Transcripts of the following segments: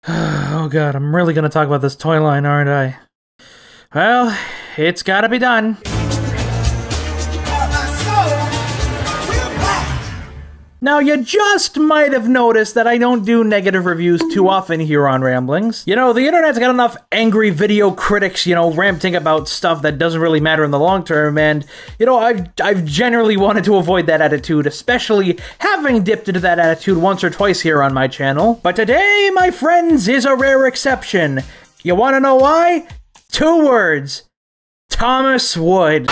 Oh god, I'm really gonna talk about this toy line, aren't I? Well, it's gotta be done. Now, you just might have noticed that I don't do negative reviews too often here on Ramblings. You know, the internet's got enough angry video critics, ranting about stuff that doesn't really matter in the long term, and, I've generally wanted to avoid that attitude, especially having dipped into that attitude once or twice here on my channel. But today, my friends, is a rare exception. You wanna know why? 2 words. Thomas Wood.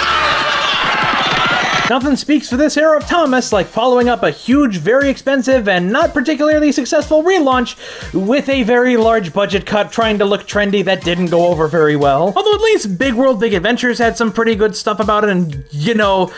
Nothing speaks for this era of Thomas like following up a huge, very expensive, and not particularly successful relaunch with a very large budget cut trying to look trendy that didn't go over very well. Although at least Big World Big Adventures had some pretty good stuff about it and,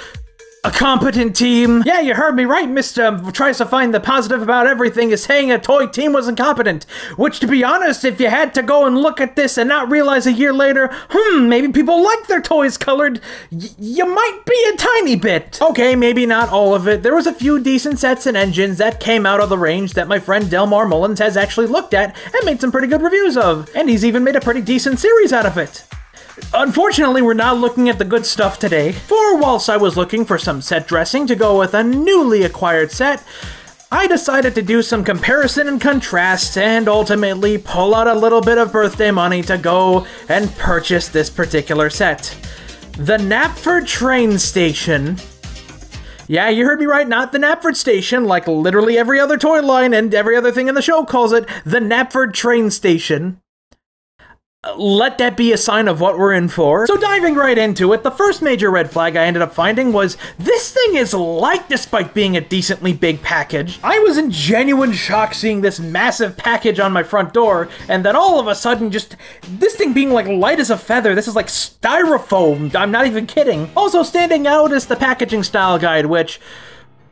a competent team. Yeah, you heard me right. Mr. tries to find the positive about everything is saying a toy team was incompetent. Which, to be honest, if you had to go and look at this and not realize a year later, maybe people like their toys colored, you might be a tiny bit. Okay, maybe not all of it. There was a few decent sets and engines that came out of the range that my friend Delmar Mullins has actually looked at and made some pretty good reviews of. And he's even made a pretty decent series out of it. Unfortunately, we're not looking at the good stuff today, for whilst I was looking for some set dressing to go with a newly acquired set, I decided to do some comparison and contrast and ultimately pull out a little bit of birthday money to go and purchase this particular set. The Knapford Train Station. Yeah, you heard me right, not the Knapford Station, like literally every other toy line and every other thing in the show calls it, the Knapford Train Station. Let that be a sign of what we're in for. So diving right into it, the first major red flag I ended up finding was, this thing is light despite being a decently big package. I was in genuine shock seeing this massive package on my front door, and then all of a sudden just, this thing being like light as a feather, this is like styrofoam, I'm not even kidding. Also standing out is the packaging style guide, which,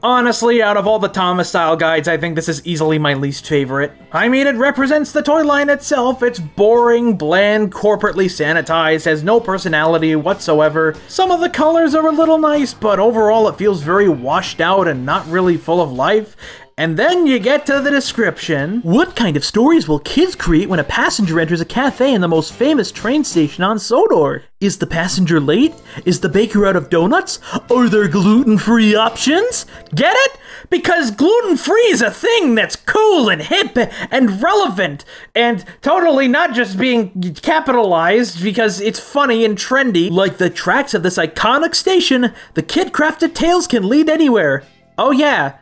honestly, out of all the Thomas style guides, I think this is easily my least favorite. I mean, it represents the toy line itself. It's boring, bland, corporately sanitized, has no personality whatsoever. Some of the colors are a little nice, but overall it feels very washed out and not really full of life. And then you get to the description. What kind of stories will kids create when a passenger enters a cafe in the most famous train station on Sodor? Is the passenger late? Is the baker out of donuts? Are there gluten-free options? Get it? Because gluten-free is a thing that's cool and hip and relevant and totally not just being capitalized because it's funny and trendy. Like the tracks of this iconic station, the kid-crafted tales can lead anywhere. Oh yeah.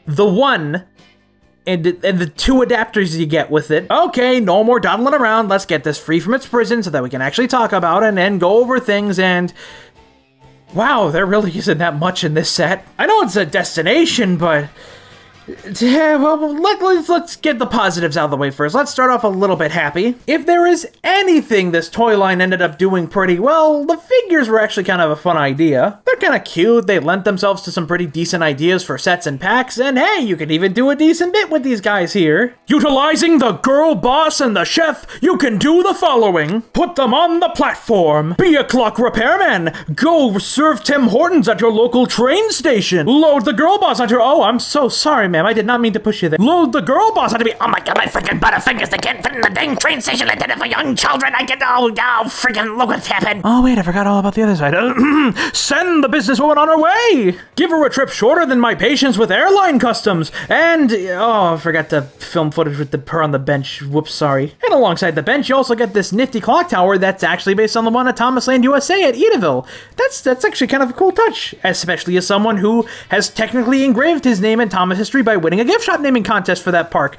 The one, and the 2 adapters you get with it. Okay, no more dawdling around, let's get this free from its prison so that we can actually talk about it and then go over things and... Wow, there really isn't that much in this set. I know it's a destination, but... Yeah, well, let's get the positives out of the way first. Let's start off a little bit happy. If there is anything this toy line ended up doing pretty well, the figures were actually kind of a fun idea. They're kind of cute, they lent themselves to some pretty decent ideas for sets and packs, and hey, you can even do a decent bit with these guys here. Utilizing the girl boss and the chef, you can do the following. Put them on the platform. Be a clock repairman. Go serve Tim Hortons at your local train station. Load the girl boss onto your... Oh, I'm so sorry, ma'am, I did not mean to push you there. Load the girl boss onto me. Oh my god, my freaking butterfingers, they can't fit in the dang train station. I did it for young children. I can, oh, freaking look what's happened. Oh wait, I forgot all about the other side. Send the businesswoman on her way. Give her a trip shorter than my patience with airline customs. And, oh, I forgot to film footage with her on the bench. Whoops, sorry. And alongside the bench, you also get this nifty clock tower that's actually based on the one at Thomas Land USA at Edaville. That's actually kind of a cool touch, especially as someone who has technically engraved his name in Thomas history by winning a gift shop naming contest for that park.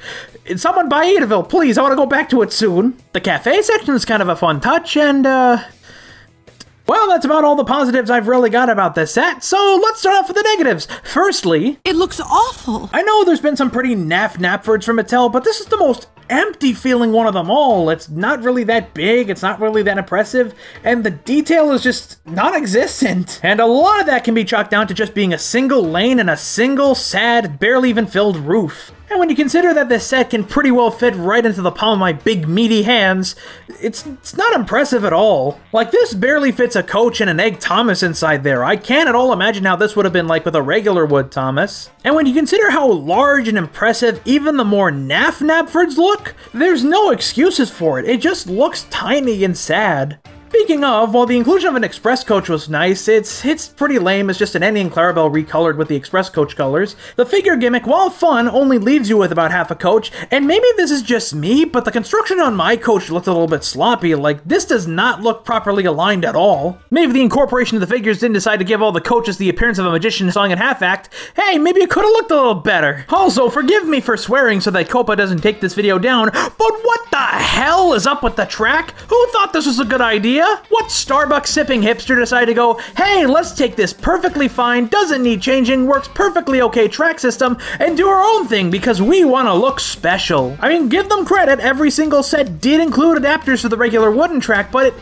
Someone buy Edaville, please, I want to go back to it soon. The cafe section is kind of a fun touch, and, well, that's about all the positives I've really got about this set, so let's start off with the negatives. Firstly, it looks awful. I know there's been some pretty naff Knapfords from Mattel, but this is the most empty feeling one of them all. It's not really that big, it's not really that impressive, and the detail is just non-existent. And a lot of that can be chalked down to just being a single lane and a single, sad, barely even filled roof. And when you consider that this set can pretty well fit right into the palm of my big meaty hands, it's not impressive at all. Like, this barely fits a Coach and an Egg Thomas inside there. I can't at all imagine how this would have been like with a regular wood Thomas. And when you consider how large and impressive even the more naff Knapfords look, there's no excuses for it. It just looks tiny and sad. Speaking of, while the inclusion of an Express Coach was nice, it's pretty lame. It's just an Annie and Clarabelle recolored with the Express Coach colors. The figure gimmick, while fun, only leaves you with about half a coach, and maybe this is just me, but the construction on my coach looked a little bit sloppy. Like, this does not look properly aligned at all. Maybe the incorporation of the figures didn't decide to give all the coaches the appearance of a magician song and half act. Hey, maybe it could have looked a little better. Also, forgive me for swearing so that Copa doesn't take this video down, but what the hell is up with the track? Who thought this was a good idea? What Starbucks sipping hipster decided to go, hey, let's take this perfectly fine, doesn't need changing, works perfectly okay track system, and do our own thing because we want to look special. I mean, give them credit, every single set did include adapters to the regular wooden track, but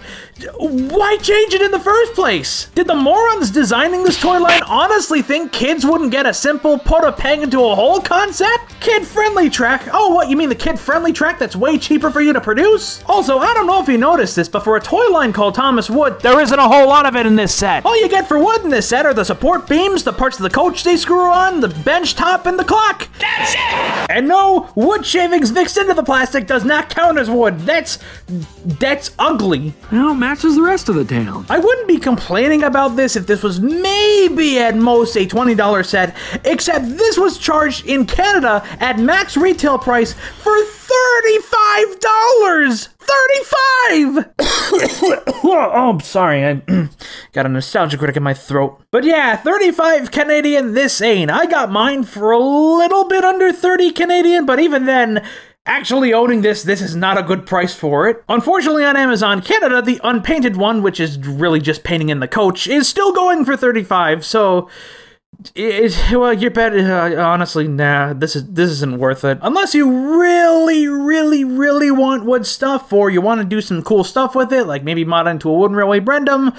why change it in the first place? Did the morons designing this toy line honestly think kids wouldn't get a simple put a peg into a hole concept? Kid-friendly track? Oh, what, you mean the kid-friendly track that's way cheaper for you to produce? Also, I don't know if you noticed this, but for a toy line called Thomas Wood, there isn't a whole lot of it in this set. All you get for wood in this set are the support beams, the parts of the coach they screw on, the bench top, and the clock. That's it! And no, wood shavings mixed into the plastic does not count as wood. That's ugly. Well, it matches the rest of the town. I wouldn't be complaining about this if this was maybe at most a $20 set, except this was charged in Canada at max retail price for $35! 35! Oh, I'm sorry, I got a nostalgia critic in my throat. But yeah, 35 Canadian this ain't. I got mine for a little bit under 30 Canadian, but even then, actually owning this is not a good price for it. Unfortunately, on Amazon Canada, the unpainted one, which is really just painting in the coach, is still going for 35, so well, you're better, honestly, nah, this isn't worth it. Unless you really want wood stuff, or you want to do some cool stuff with it, like maybe mod into a Wooden Railway Brendam,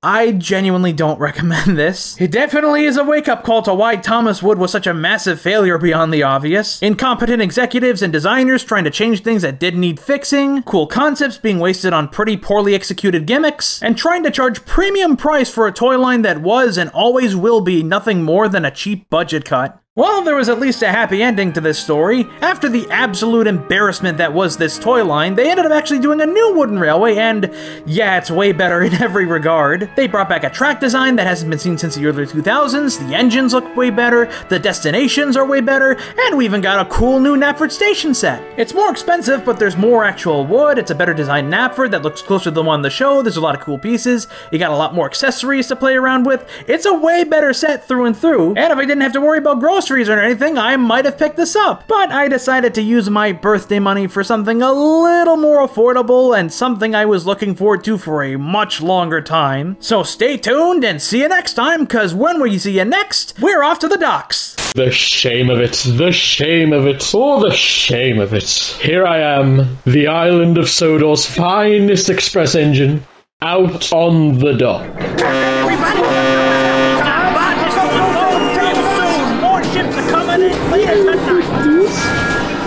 I genuinely don't recommend this. It definitely is a wake-up call to why Thomas Wood was such a massive failure beyond the obvious. Incompetent executives and designers trying to change things that didn't need fixing, cool concepts being wasted on pretty poorly executed gimmicks, and trying to charge premium price for a toy line that was and always will be nothing more than a cheap budget cut. Well, there was at least a happy ending to this story. After the absolute embarrassment that was this toy line, they ended up actually doing a new wooden railway, and yeah, it's way better in every regard. They brought back a track design that hasn't been seen since the early 2000s, the engines look way better, the destinations are way better, and we even got a cool new Knapford station set. It's more expensive, but there's more actual wood, it's a better designed Knapford that looks closer to the one on the show, there's a lot of cool pieces, you got a lot more accessories to play around with, it's a way better set through and through, and if I didn't have to worry about groceries or anything, I might have picked this up. But I decided to use my birthday money for something a little more affordable and something I was looking forward to for a much longer time. So stay tuned and see you next time, because when we see you next, we're off to the docks. The shame of it, the shame of it, oh the shame of it. Here I am, the island of Sodor's finest express engine, out on the dock.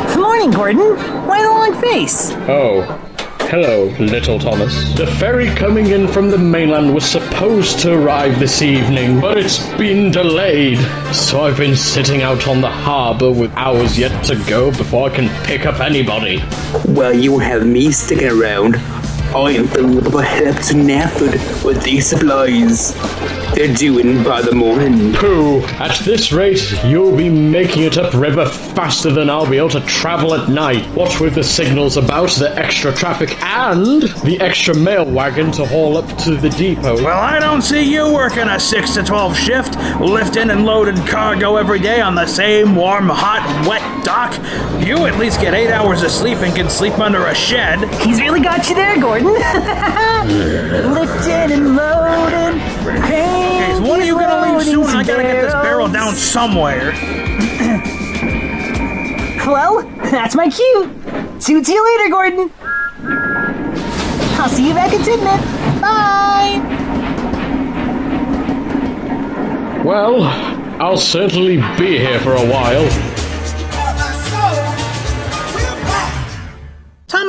Good morning, Gordon. Why the long face? Oh, hello, little Thomas. The ferry coming in from the mainland was supposed to arrive this evening, but it's been delayed. So I've been sitting out on the harbour with hours yet to go before I can pick up anybody. Well, you have me sticking around. I am filling up ahead up to Knapford with these supplies. They're due in by the morning. Pooh! At this rate, you'll be making it upriver faster than I'll be able to travel at night. What with the signals about, the extra traffic, and the extra mail wagon to haul up to the depot. Well, I don't see you working a 6 to 12 shift, lifting and loading cargo every day on the same warm, hot, wet dock. You at least get 8 hours of sleep and can sleep under a shed. He's really got you there, Gordon. Lifting and loading. Okay, so when are you gonna leave soon? I gotta get this barrel down somewhere. Well, that's my cue. See you later, Gordon. I'll see you back at Tidmouth. Bye. Well, I'll certainly be here for a while.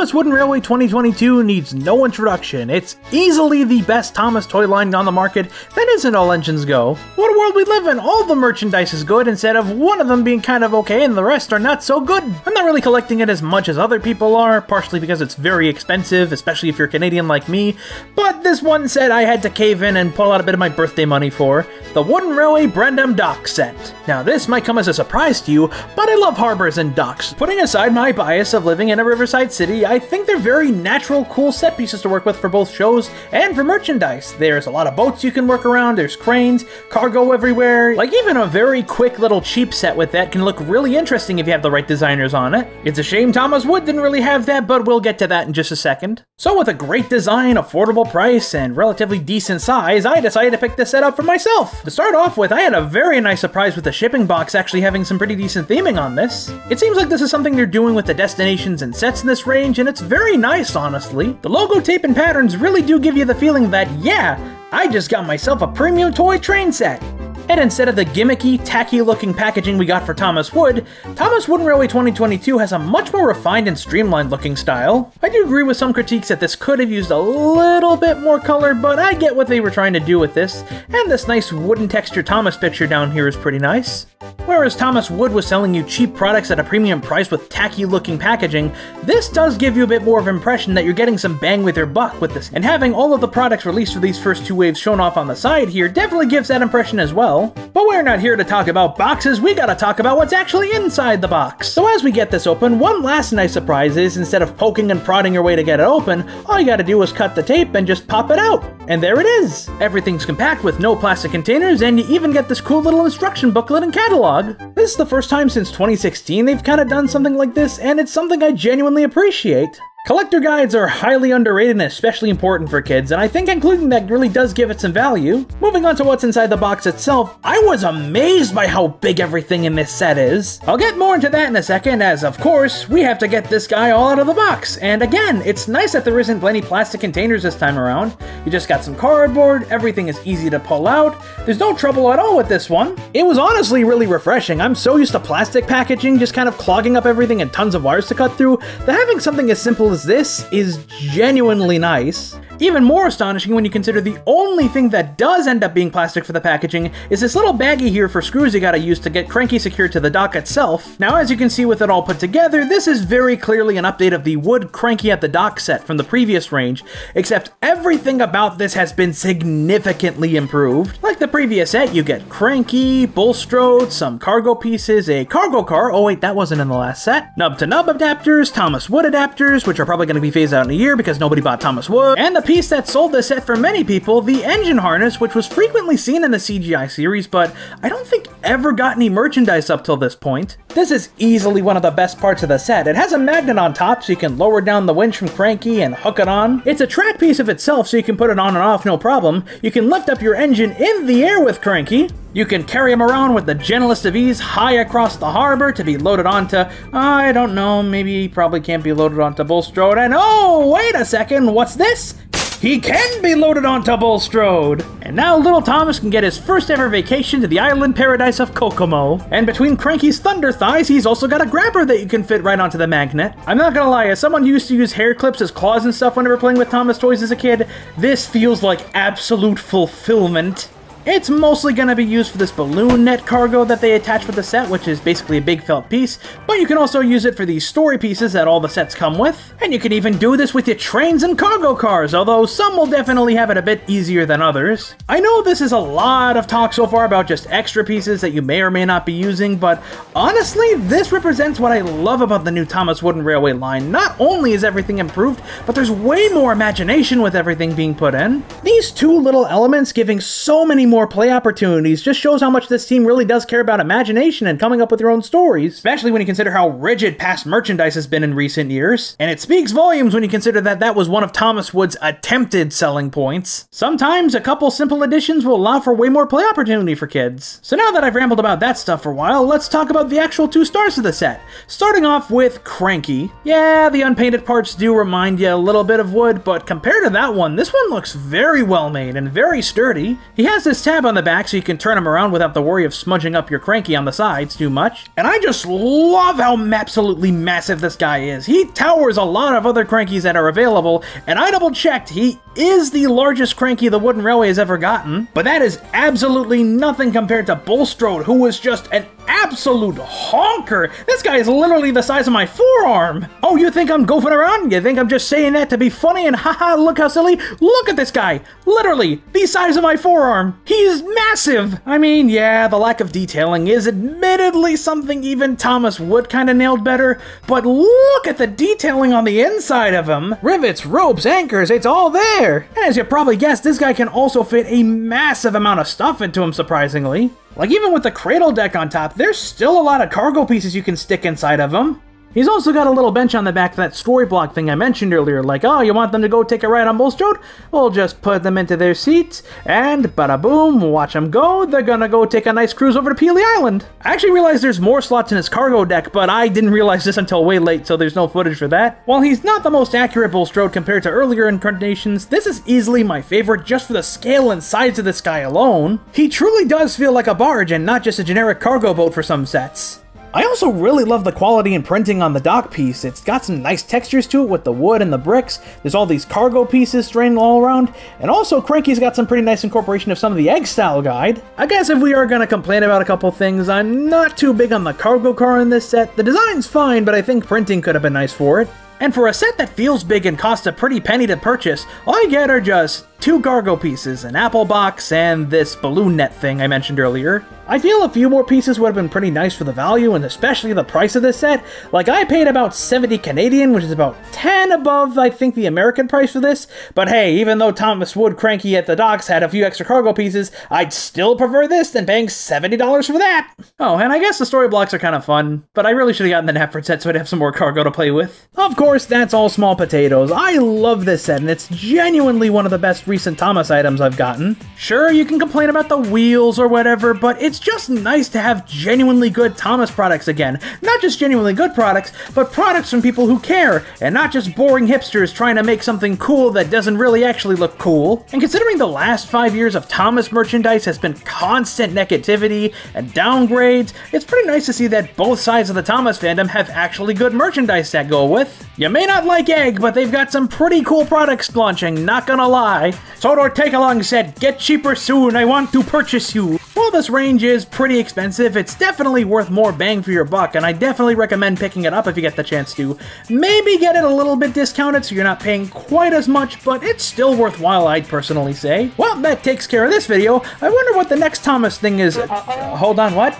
Thomas Wooden Railway 2022 needs no introduction. It's easily the best Thomas toy line on the market that isn't all engines go. What a world we live in! All the merchandise is good instead of one of them being kind of okay and the rest are not so good. I'm not really collecting it as much as other people are, partially because it's very expensive, especially if you're Canadian like me, but this one set I had to cave in and pull out a bit of my birthday money for. The Wooden Railway Brandam Dock set. Now this might come as a surprise to you, but I love harbors and docks. Putting aside my bias of living in a riverside city, I think they're very natural, cool set pieces to work with for both shows and for merchandise. There's a lot of boats you can work around, there's cranes, cargo everywhere. Like even a very quick little cheap set with that can look really interesting if you have the right designers on it. It's a shame Thomas Wood didn't really have that, but we'll get to that in just a second. So with a great design, affordable price, and relatively decent size, I decided to pick this set up for myself. To start off with, I had a very nice surprise with the shipping box actually having some pretty decent theming on this. It seems like this is something they're doing with the destinations and sets in this range, and it's very nice, honestly. The logo tape and patterns really do give you the feeling that, yeah, I just got myself a premium toy train set. And instead of the gimmicky, tacky-looking packaging we got for Thomas Wood, Thomas Wooden Railway 2022 has a much more refined and streamlined-looking style. I do agree with some critiques that this could have used a little bit more color, but I get what they were trying to do with this, and this nice wooden texture Thomas picture down here is pretty nice. Whereas Thomas Wood was selling you cheap products at a premium price with tacky-looking packaging, this does give you a bit more of an impression that you're getting some bang with your buck with this, and having all of the products released for these first two waves shown off on the side here definitely gives that impression as well. But we're not here to talk about boxes, we gotta talk about what's actually inside the box. So as we get this open, one last nice surprise is instead of poking and prodding your way to get it open, all you gotta do is cut the tape and just pop it out. And there it is! Everything's compact with no plastic containers, and you even get this cool little instruction booklet and catalog. This is the first time since 2016 they've kinda done something like this, and it's something I genuinely appreciate. Collector guides are highly underrated and especially important for kids, and I think including that really does give it some value. Moving on to what's inside the box itself, I was amazed by how big everything in this set is. I'll get more into that in a second, as of course, we have to get this guy all out of the box. And again, it's nice that there isn't plenty plastic containers this time around. You just got some cardboard, everything is easy to pull out, there's no trouble at all with this one. It was honestly really refreshing. I'm so used to plastic packaging just kind of clogging up everything and tons of wires to cut through, that having something as simple as this is genuinely nice. Even more astonishing when you consider the only thing that does end up being plastic for the packaging is this little baggie here for screws you gotta use to get Cranky secured to the dock itself. Now as you can see with it all put together, this is very clearly an update of the Wood Cranky at the Dock set from the previous range, except everything about this has been significantly improved. Like the previous set, you get Cranky, Bulstrode, some cargo pieces, a cargo car, oh wait, that wasn't in the last set, nub-to-nub adapters, Thomas Wood adapters, which are probably going to be phased out in a year because nobody bought Thomas Wood, and the piece that sold this set for many people, the engine harness, which was frequently seen in the CGI series, but I don't think ever got any merchandise up till this point. This is easily one of the best parts of the set. It has a magnet on top so you can lower down the winch from Cranky and hook it on. It's a track piece of itself so you can put it on and off no problem. You can lift up your engine in the air with Cranky. You can carry him around with the gentlest of ease high across the harbor to be loaded onto, I don't know, maybe he probably can't be loaded onto Bulstrode, and oh, wait a second, what's this? He can be loaded onto Bulstrode! And now little Thomas can get his first ever vacation to the island paradise of Kokomo. And between Cranky's thunder thighs, he's also got a grabber that you can fit right onto the magnet. I'm not gonna lie, as someone who used to use hair clips as claws and stuff whenever playing with Thomas toys as a kid, this feels like absolute fulfillment. It's mostly going to be used for this balloon net cargo that they attach with the set, which is basically a big felt piece, but you can also use it for these story pieces that all the sets come with, and you can even do this with your trains and cargo cars, although some will definitely have it a bit easier than others. I know this is a lot of talk so far about just extra pieces that you may or may not be using, but honestly, this represents what I love about the new Thomas Wooden Railway line. Not only is everything improved, but there's way more imagination with everything being put in. These two little elements giving so many more play opportunities just shows how much this team really does care about imagination and coming up with your own stories, especially when you consider how rigid past merchandise has been in recent years. And it speaks volumes when you consider that that was one of Thomas Wood's attempted selling points. Sometimes a couple simple additions will allow for way more play opportunity for kids. So now that I've rambled about that stuff for a while, let's talk about the actual two stars of the set. Starting off with Cranky. Yeah, the unpainted parts do remind you a little bit of Wood, but compared to that one, this one looks very well made and very sturdy. He has this this tab on the back so you can turn them around without the worry of smudging up your cranky on the sides too much. And I just love how absolutely massive this guy is. He towers a lot of other crankies that are available, and I double checked, he is the largest cranky the Wooden Railway has ever gotten, but that is absolutely nothing compared to Bulstrode, who was just an absolute honker. This guy is literally the size of my forearm. Oh, you think I'm goofing around? You think I'm just saying that to be funny and haha, look how silly? Look at this guy. Literally the size of my forearm. He's massive. I mean, yeah, the lack of detailing is admittedly something even Thomas Wood kind of nailed better, but look at the detailing on the inside of him. Rivets, ropes, anchors, it's all there. And as you probably guessed, this guy can also fit a massive amount of stuff into him, surprisingly. Like, even with the cradle deck on top, there's still a lot of cargo pieces you can stick inside of him. He's also got a little bench on the back for that story block thing I mentioned earlier, like, oh, you want them to go take a ride on Bulstrode? We'll just put them into their seats, and bada boom, watch them go, they're gonna go take a nice cruise over to Peely Island. I actually realized there's more slots in his cargo deck, but I didn't realize this until way late, so there's no footage for that. While he's not the most accurate Bulstrode compared to earlier incarnations, this is easily my favorite just for the scale and size of this guy alone. He truly does feel like a barge and not just a generic cargo boat for some sets. I also really love the quality and printing on the dock piece. It's got some nice textures to it with the wood and the bricks. There's all these cargo pieces strained all around. And also, Cranky's got some pretty nice incorporation of some of the egg style guide. I guess if we are going to complain about a couple things, I'm not too big on the cargo car in this set. The design's fine, but I think printing could have been nice for it. And for a set that feels big and costs a pretty penny to purchase, all you get are just 2 cargo pieces, an apple box, and this balloon net thing I mentioned earlier. I feel a few more pieces would have been pretty nice for the value, and especially the price of this set. Like, I paid about 70 Canadian, which is about 10 above, I think, the American price for this. But hey, even though Thomas Wood Cranky at the docks had a few extra cargo pieces, I'd still prefer this than paying $70 for that. Oh, and I guess the story blocks are kind of fun, but I really should have gotten the Knapford set so I'd have some more cargo to play with. Of course, that's all small potatoes. I love this set, and it's genuinely one of the best recent Thomas items I've gotten. Sure, you can complain about the wheels or whatever, but it's just nice to have genuinely good Thomas products again. Not just genuinely good products, but products from people who care, and not just boring hipsters trying to make something cool that doesn't really actually look cool. And considering the last 5 years of Thomas merchandise has been constant negativity and downgrades, it's pretty nice to see that both sides of the Thomas fandom have actually good merchandise to go with. You may not like Egg, but they've got some pretty cool products launching, not gonna lie. Sodor Takealong said, "Get cheaper soon, I want to purchase you." While this range is pretty expensive, it's definitely worth more bang for your buck, and I definitely recommend picking it up if you get the chance to. Maybe get it a little bit discounted so you're not paying quite as much, but it's still worthwhile, I'd personally say. Well, that takes care of this video. I wonder what the next Thomas thing is. Hold on, what?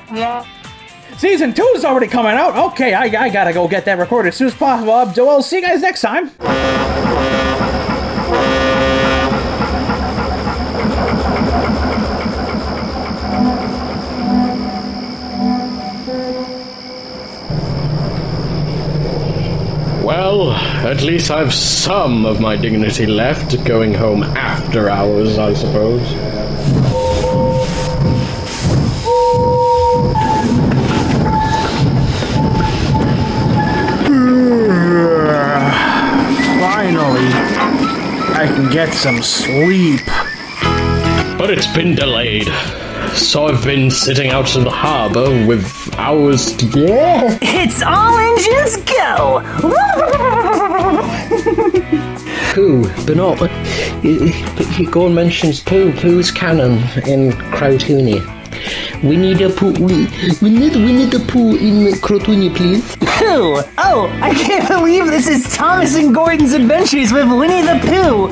Season 2 is already coming out. Okay, I gotta go get that recorded as soon as possible. So I'll see you guys next time. Well, at least I've some of my dignity left, going home after hours, I suppose. Finally, I can get some sleep. But it's been delayed, so I've been sitting out in the harbor with hours to go. It's all engines go! Pooh, but not. Gorn mentions Pooh. Pooh's canon in Crotoonie. We need a Pooh. We need a Pooh in Crotoonie, please. Pooh! Oh, I can't believe this is Thomas and Gordon's Adventures with Winnie the Pooh!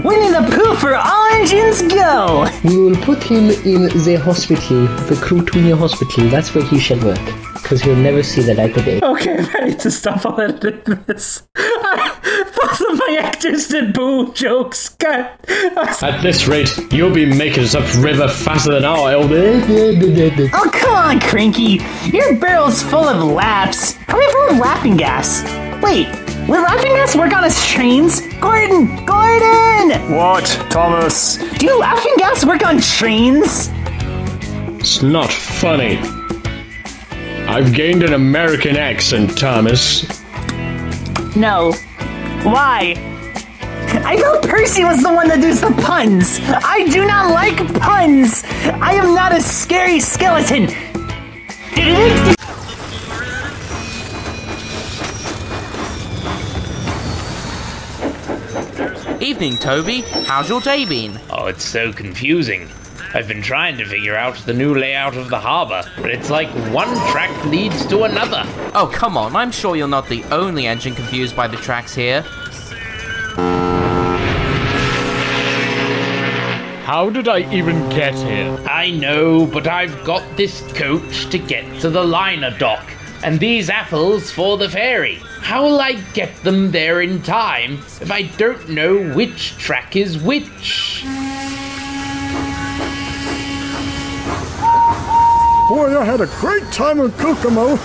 Winnie the Pooh for all engines go! We will put him in the hospital, the Crotoonie hospital. That's where he shall work, because he'll never see the light of day. Okay, I'm ready to stop all editing this. Both of my actors did Boo jokes. God. At this rate, you'll be making us upriver faster than I'll be. Oh, come on, Cranky! Your barrel's full of laughs. Probably full of laughing gas. Wait, will laughing gas work on his trains? Gordon! Gordon! What, Thomas? Do laughing gas work on trains? It's not funny. I've gained an American accent, Thomas. No. Why? I thought Percy was the one that does the puns. I do not like puns. I am not a scary skeleton. Evening, Toby. How's your day been? Oh, it's so confusing. I've been trying to figure out the new layout of the harbor, but it's like one track leads to another. Oh, come on. I'm sure you're not the only engine confused by the tracks here. How did I even get here? I know, but I've got this coach to get to the liner dock, and these apples for the ferry. How will I get them there in time if I don't know which track is which? Boy, I had a great time in Kokomo.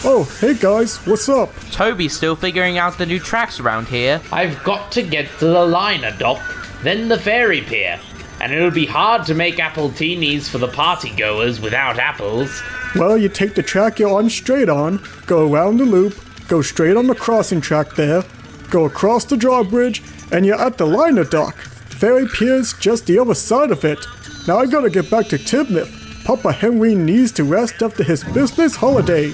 Oh, hey guys, what's up? Toby's still figuring out the new tracks around here. I've got to get to the liner dock, then the ferry pier, and it'll be hard to make appletinis for the party-goers without apples. Well, you take the track you're on straight on, go around the loop, go straight on the crossing track there, go across the drawbridge, and you're at the liner dock. Ferry pier's just the other side of it. Now I gotta get back to Tibnith. Papa Henry needs to rest after his business holiday.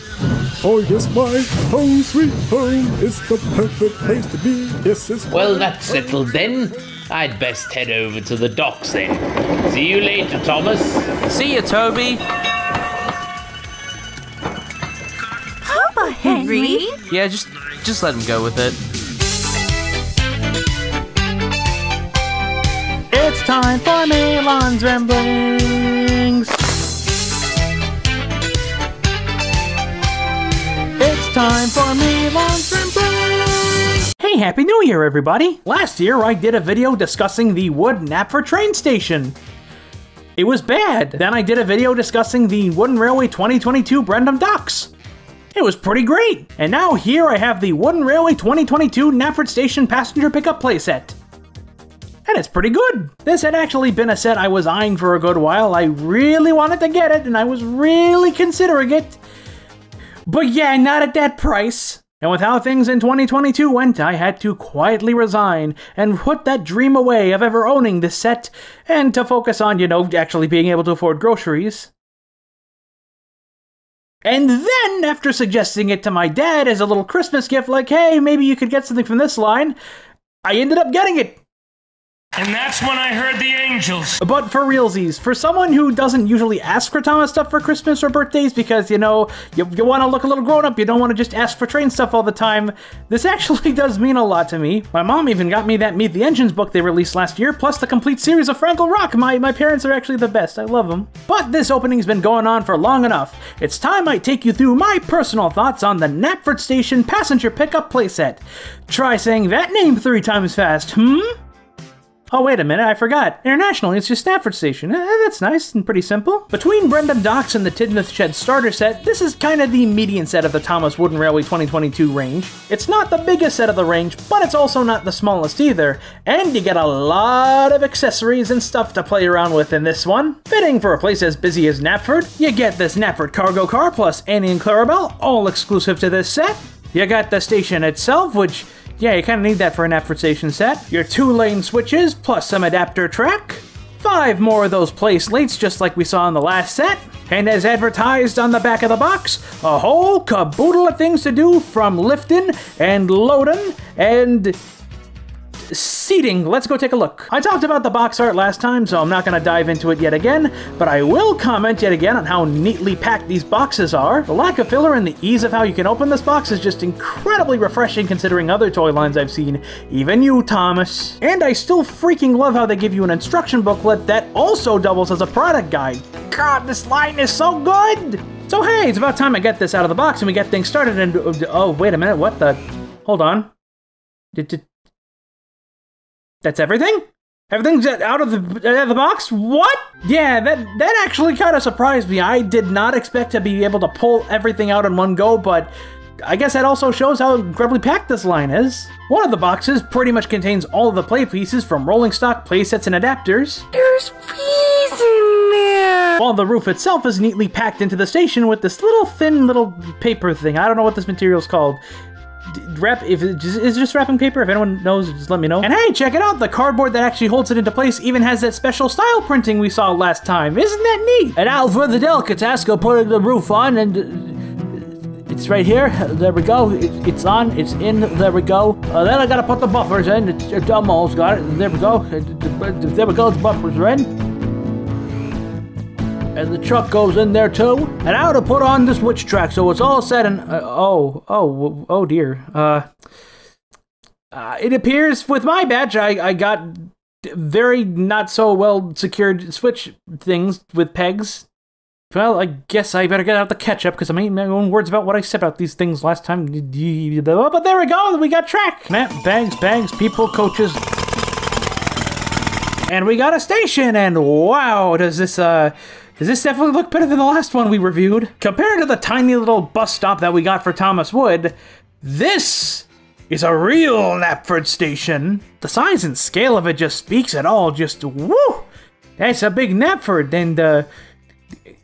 Oh yes, my home sweet home is the perfect place to be. Yes, it's Well, that's settled then. I'd best head over to the docks then. See you later, Thomas. See ya, Toby. Papa Henry? Yeah, just let him go with it. It's time for Melon's Ramblings. It's time for Melon's Ramblings. Hey, Happy New Year, everybody! Last year, I did a video discussing the Wood Knapford train station. It was bad. Then I did a video discussing the Wooden Railway 2022 Brendam Docks. It was pretty great. And now here I have the Wooden Railway 2022 Knapford Station passenger pickup playset. And it's pretty good. This had actually been a set I was eyeing for a good while. I really wanted to get it, and I was really considering it. But yeah, not at that price. And with how things in 2022 went, I had to quietly resign and put that dream away of ever owning this set, and to focus on, you know, actually being able to afford groceries. And then, after suggesting it to my dad as a little Christmas gift, like, hey, maybe you could get something from this line, I ended up getting it. And that's when I heard the angels. But for realsies, for someone who doesn't usually ask for Thomas stuff for Christmas or birthdays because, you know, you want to look a little grown up, you don't want to just ask for train stuff all the time, this actually does mean a lot to me. My mom even got me that Meet the Engines book they released last year, plus the complete series of Frankel Rock. My parents are actually the best, I love them. But this opening's been going on for long enough. It's time I take you through my personal thoughts on the Knapford Station passenger pickup playset. Try saying that name 3 times fast, Oh, wait a minute, I forgot. Internationally, it's just Knapford Station. That's nice and pretty simple. Between Brendam Docks and the Tidmouth Shed starter set, this is kind of the median set of the Thomas Wooden Railway 2022 range. It's not the biggest set of the range, but it's also not the smallest either. And you get a lot of accessories and stuff to play around with in this one. Fitting for a place as busy as Knapford, you get this Knapford cargo car plus Annie and Clarabelle, all exclusive to this set. You got the station itself, which, yeah, you kind of need that for a Knapford Station set. Your 2-lane switches, plus some adapter track. 5 more of those play slates, just like we saw in the last set. And as advertised on the back of the box, a whole caboodle of things to do, from lifting and loading and seating. Let's go take a look. I talked about the box art last time, so I'm not going to dive into it yet again, but I will comment yet again on how neatly packed these boxes are. The lack of filler and the ease of how you can open this box is just incredibly refreshing considering other toy lines I've seen, even you, Thomas. And I still freaking love how they give you an instruction booklet that also doubles as a product guide. God, this line is so good! So hey, it's about time I get this out of the box and we get things started and... oh, wait a minute, what the... Hold on. That's everything? Everything's out of the box? What? Yeah, that actually kind of surprised me. I did not expect to be able to pull everything out in one go, but I guess that also shows how incredibly packed this line is. One of the boxes pretty much contains all of the play pieces from rolling stock, playsets, and adapters. There's peas in there! While the roof itself is neatly packed into the station with this little thin little paper thing. I don't know what this material's called. If is it just wrapping paper? If anyone knows, just let me know. And hey, check it out! The cardboard that actually holds it into place even has that special style printing we saw last time. Isn't that neat? And now for the delicate task of putting the roof on, and it's right here. There we go. It's on. It's in. There we go. Then I gotta put the buffers in. It's almost got it. There we go. There we go. The buffers are in. And the truck goes in there too. And now to put on the switch track, so it's all set and oh dear. It appears with my batch, I got very not so well secured switch things with pegs. Well, I guess I better get out the ketchup because I'm eating my own words about what I said about these things last time. But there we go. We got track. Map, bags, people, coaches. And we got a station. And wow, does this definitely look better than the last one we reviewed? Compared to the tiny little bus stop that we got for Thomas Wood, this is a real Knapford station. The size and scale of it just speaks it all. Just woo! That's a big Knapford, and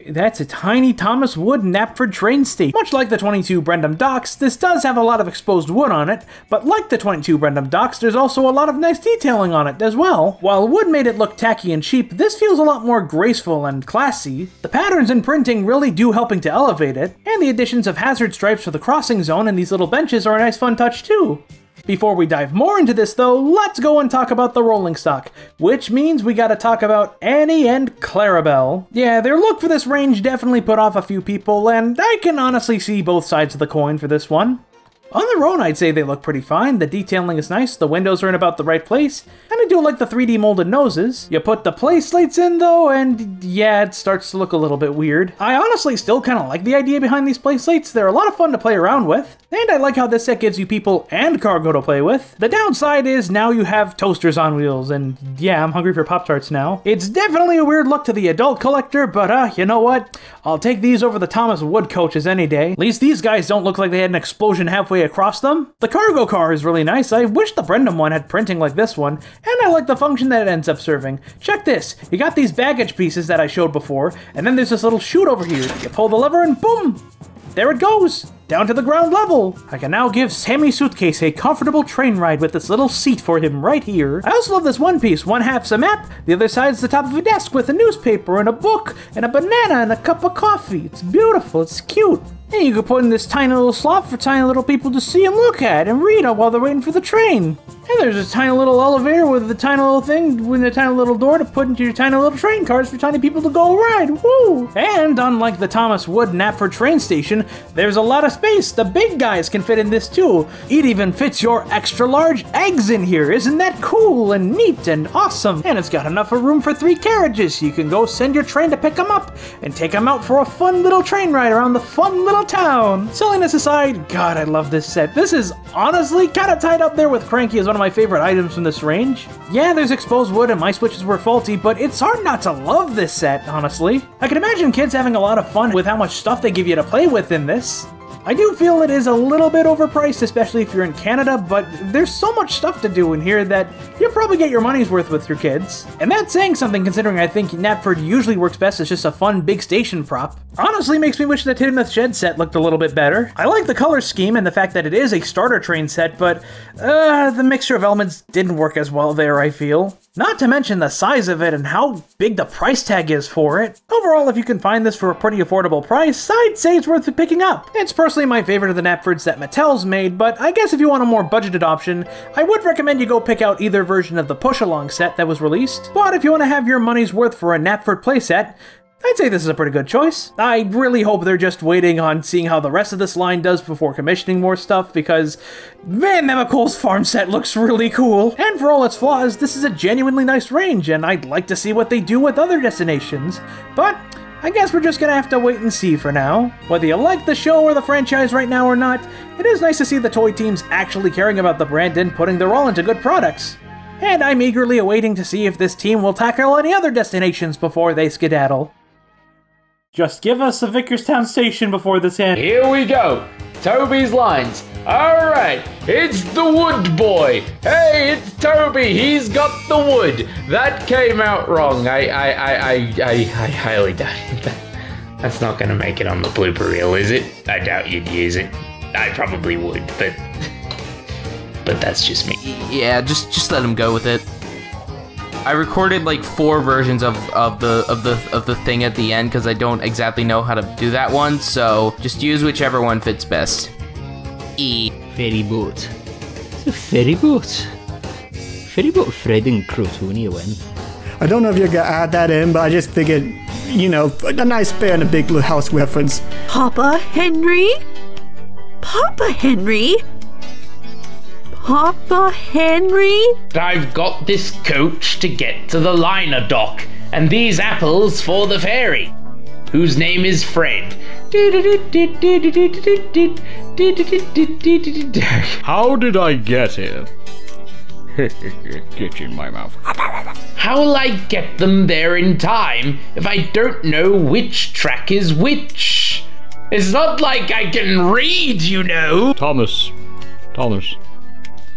that's a tiny Thomas Wood Knapford train station. Much like the 22 Brendam Docks, this does have a lot of exposed wood on it, but like the 22 Brendam Docks, there's also a lot of nice detailing on it as well. While wood made it look tacky and cheap, this feels a lot more graceful and classy. The patterns and printing really do helping to elevate it, and the additions of hazard stripes for the crossing zone and these little benches are a nice fun touch too. Before we dive more into this though, let's go and talk about the rolling stock, which means we gotta talk about Annie and Clarabelle. Yeah, their look for this range definitely put off a few people, and I can honestly see both sides of the coin for this one. On their own, I'd say they look pretty fine. The detailing is nice, the windows are in about the right place, and I do like the 3D molded noses. You put the play slates in though, and yeah, it starts to look a little bit weird. I honestly still kind of like the idea behind these play slates. They're a lot of fun to play around with, and I like how this set gives you people and cargo to play with. The downside is now you have toasters on wheels, and yeah, I'm hungry for Pop-Tarts now. It's definitely a weird look to the adult collector, but you know what? I'll take these over the Thomas Wood coaches any day. At least these guys don't look like they had an explosion halfway across them. The cargo car is really nice. I wish the Brendam one had printing like this one, and I like the function that it ends up serving. Check this. You got these baggage pieces that I showed before, and then there's this little chute over here. You pull the lever and boom! There it goes! Down to the ground level! I can now give Sammy Suitcase a comfortable train ride with this little seat for him right here. I also love this one piece. One half's a map, the other side's the top of a desk with a newspaper and a book and a banana and a cup of coffee. It's beautiful, it's cute. And you can put in this tiny little slot for tiny little people to see and look at and read while they're waiting for the train. And there's a tiny little elevator with a tiny little thing with a tiny little door to put into your tiny little train cars for tiny people to go ride. Woo! And unlike the Thomas Wood Knapford train station, there's a lot of space. The big guys can fit in this too. It even fits your extra large eggs in here. Isn't that cool and neat and awesome? And it's got enough of room for 3 carriages, so you can go send your train to pick them up and take them out for a fun little train ride around the fun little town. Silliness aside, God, I love this set. This is honestly kind of tied up there with Cranky as one of my favorite items from this range. Yeah, there's exposed wood and my switches were faulty, but it's hard not to love this set, honestly. I can imagine kids having a lot of fun with how much stuff they give you to play with in this. I do feel it is a little bit overpriced, especially if you're in Canada, but there's so much stuff to do in here that you'll probably get your money's worth with your kids. And that's saying something considering I think Knapford usually works best as just a fun big station prop. Honestly makes me wish the Tidmouth Shed set looked a little bit better. I like the color scheme and the fact that it is a starter train set, but the mixture of elements didn't work as well there, I feel. Not to mention the size of it and how big the price tag is for it. Overall, if you can find this for a pretty affordable price, I'd say it's worth picking up. It's personally my favorite of the Knapfords that Mattel's made, but I guess if you want a more budgeted option, I would recommend you go pick out either version of the push-along set that was released. But if you want to have your money's worth for a Knapford playset, I'd say this is a pretty good choice. I really hope they're just waiting on seeing how the rest of this line does before commissioning more stuff, because man, Memicole's farm set looks really cool. And for all its flaws, this is a genuinely nice range, and I'd like to see what they do with other destinations. But I guess we're just gonna have to wait and see for now. Whether you like the show or the franchise right now or not, it is nice to see the toy teams actually caring about the brand and putting their all into good products. And I'm eagerly awaiting to see if this team will tackle any other destinations before they skedaddle. Just give us a Vickerstown station before this ends. Here we go. Toby's lines. All right, it's the Wood Boy. Hey, it's Toby. He's got the wood. That came out wrong. I highly doubt it. That's not gonna make it on the blooper reel, is it? I doubt you'd use it. I probably would, but but that's just me. Yeah, just let him go with it. I recorded like 4 versions of the thing at the end because I don't exactly know how to do that one, so just use whichever one fits best. Ferry boat. It's a ferry boat. Ferry boat Fred and Crotonia win. I don't know if you're gonna add that in, but I just figured, you know, a nice Bear in a Big Blue House reference. Papa Henry? Papa Henry? Papa Henry? I've got this coach to get to the liner dock, and these apples for the fairy, whose name is Fred. How did I get here? Get in my mouth. How'll I get them there in time if I don't know which track is which? It's not like I can read, you know. Thomas.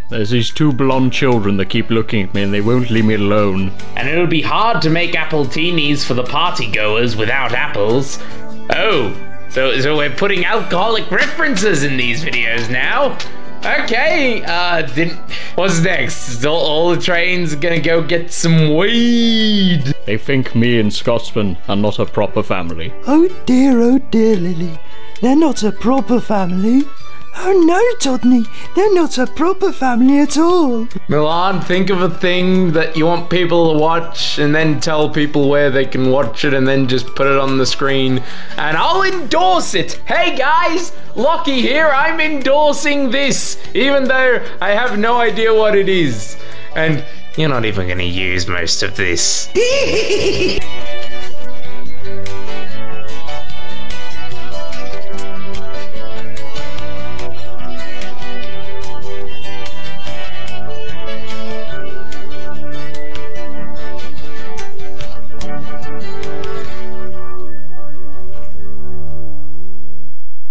There's these 2 blonde children that keep looking at me and they won't leave me alone. And it'll be hard to make appletinis for the party goers without apples. Oh, so we're putting alcoholic references in these videos now? Okay, what's next? All the trains gonna go get some weed? They think me and Scotsman are not a proper family. Oh dear, Lily. They're not a proper family. Oh no, Todney, they're not a proper family at all. Milan, think of a thing that you want people to watch and then tell people where they can watch it and then just put it on the screen and I'll endorse it. Hey guys, Lockie here, I'm endorsing this, even though I have no idea what it is. And you're not even gonna use most of this.